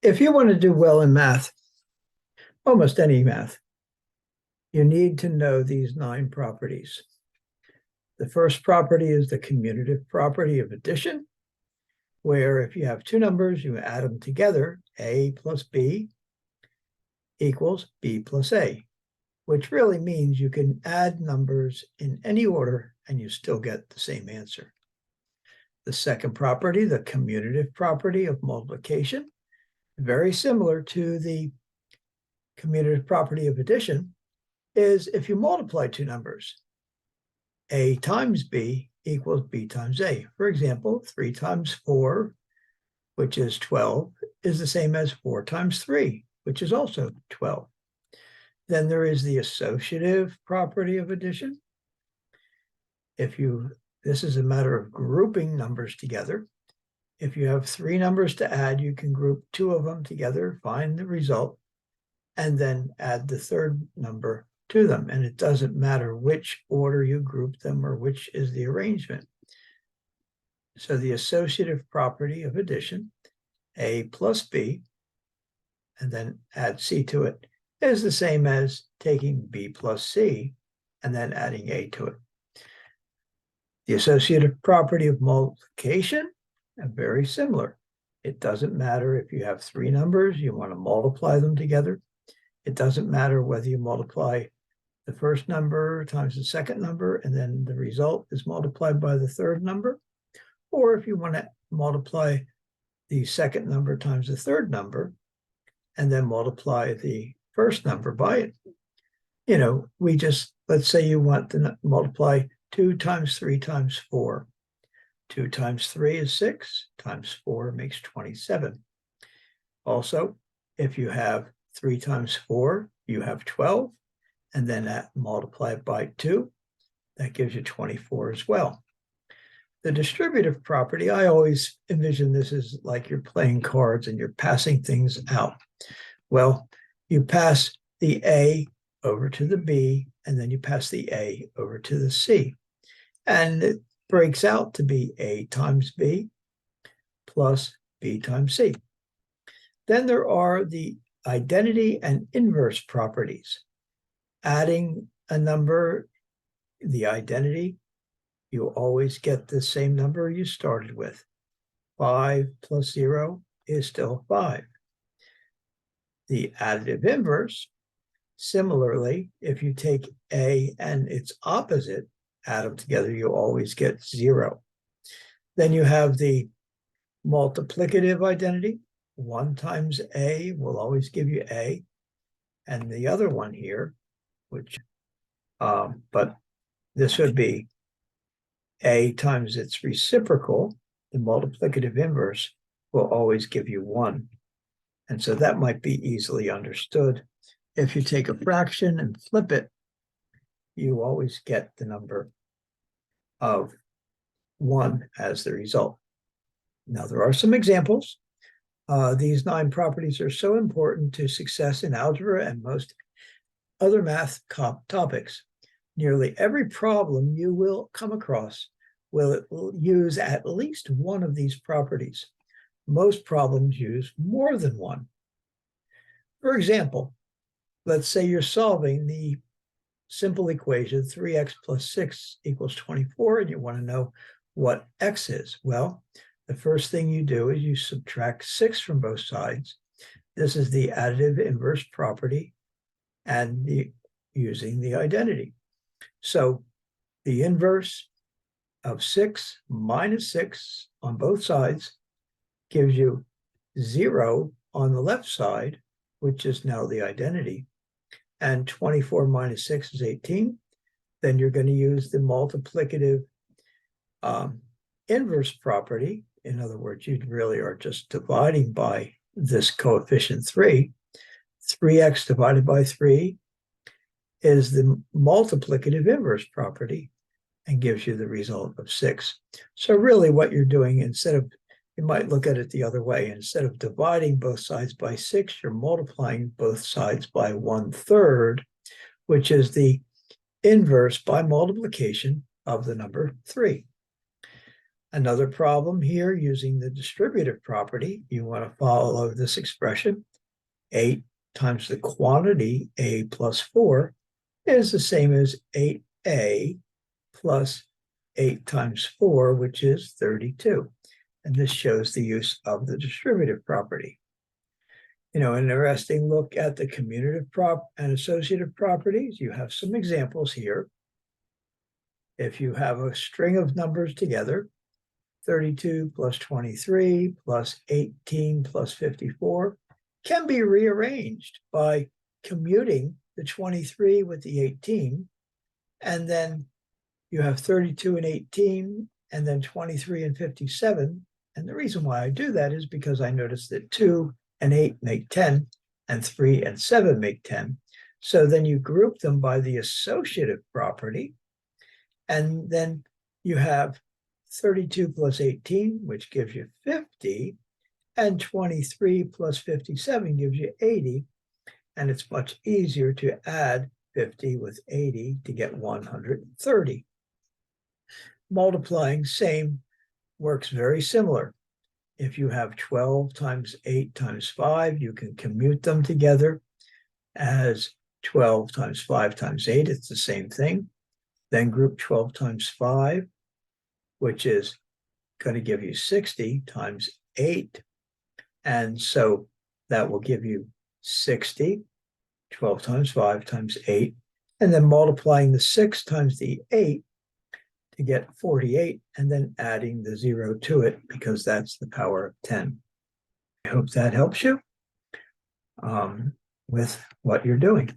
If you want to do well in math, almost any math, you need to know these 9 properties. The first property is the commutative property of addition, where if you have 2 numbers, you add them together, a plus b equals b plus a, which really means you can add numbers in any order and you still get the same answer. The second property, the commutative property of multiplication, very similar to the commutative property of addition, is if you multiply 2 numbers, a times b equals b times a. For example, 3 times 4, which is 12, is the same as 4 times 3, which is also 12. Then there is the associative property of addition. This is a matter of grouping numbers together. If you have 3 numbers to add, you can group 2 of them together, find the result, and then add the third number to them. And it doesn't matter which order you group them or which is the arrangement. So the associative property of addition, a plus b, and then add c to it, is the same as taking b plus c and then adding a to it. The associative property of multiplication, very similar. It doesn't matter if you have 3 numbers, you want to multiply them together. It doesn't matter whether you multiply the first number times the second number, and then the result is multiplied by the third number, or if you want to multiply the second number times the third number, and then multiply the first number by it. Let's say you want to multiply 2 times 3 times 4. 2 times 3 is 6, times 4 makes 27. Also, if you have 3 times 4, you have 12, and then multiply it by 2, that gives you 24 as well. The distributive property, I always envision this as like you're playing cards and you're passing things out. Well, you pass the A over to the B, and then you pass the A over to the C. And it breaks out to be A times B plus B times C. Then there are the identity and inverse properties. Adding a number, the identity, you always get the same number you started with. 5 plus 0 is still 5. The additive inverse, similarly, if you take A and its opposite, add them together, you always get 0. Then you have the multiplicative identity. 1 times A will always give you A. And the other one here, but this would be A times its reciprocal. The multiplicative inverse will always give you 1. And so that might be easily understood. If you take a fraction and flip it, you always get the number of 1 as the result. Now, there are some examples. These 9 properties are so important to success in algebra and most other math topics. Nearly every problem you will come across will use at least one of these properties. Most problems use more than one. For example, let's say you're solving the simple equation 3x plus 6 equals 24, and you want to know what x is. Well, the first thing you do is you subtract 6 from both sides. This is the additive inverse property and using the identity. So the inverse of 6 minus 6 on both sides gives you 0 on the left side, which is now the identity. And 24 minus 6 is 18. Then you're going to use the multiplicative inverse property. In other words, you really are just dividing by this coefficient 3. 3x divided by 3 is the multiplicative inverse property and gives you the result of 6. So really what you're doing, you might look at it the other way. Instead of dividing both sides by 6, you're multiplying both sides by 1/3, which is the inverse by multiplication of the number 3. Another problem here using the distributive property, you want to follow this expression. 8 times the quantity a plus 4 is the same as 8a plus 8 times 4, which is 32. And this shows the use of the distributive property. An interesting look at the commutative and associative properties. You have some examples here. If you have a string of numbers together, 32 plus 23 plus 18 plus 54 can be rearranged by commuting the 23 with the 18, and then you have 32 and 18, and then 23 and 57. And the reason why I do that is because I noticed that 2 and 8 make 10, and 3 and 7 make 10. So then you group them by the associative property, and then you have 32 plus 18, which gives you 50, and 23 plus 57 gives you 80. And it's much easier to add 50 with 80 to get 130. Multiplying same works very similar. If you have 12 times 8 times 5, you can commute them together as 12 times 5 times 8. It's the same thing. Then group 12 times 5, which is going to give you 60 times 8. And so that will give you 60, 12 times 5 times 8. And then multiplying the 6 times the 8 to get 48, and then adding the 0 to it because that's the power of 10. I hope that helps you with what you're doing.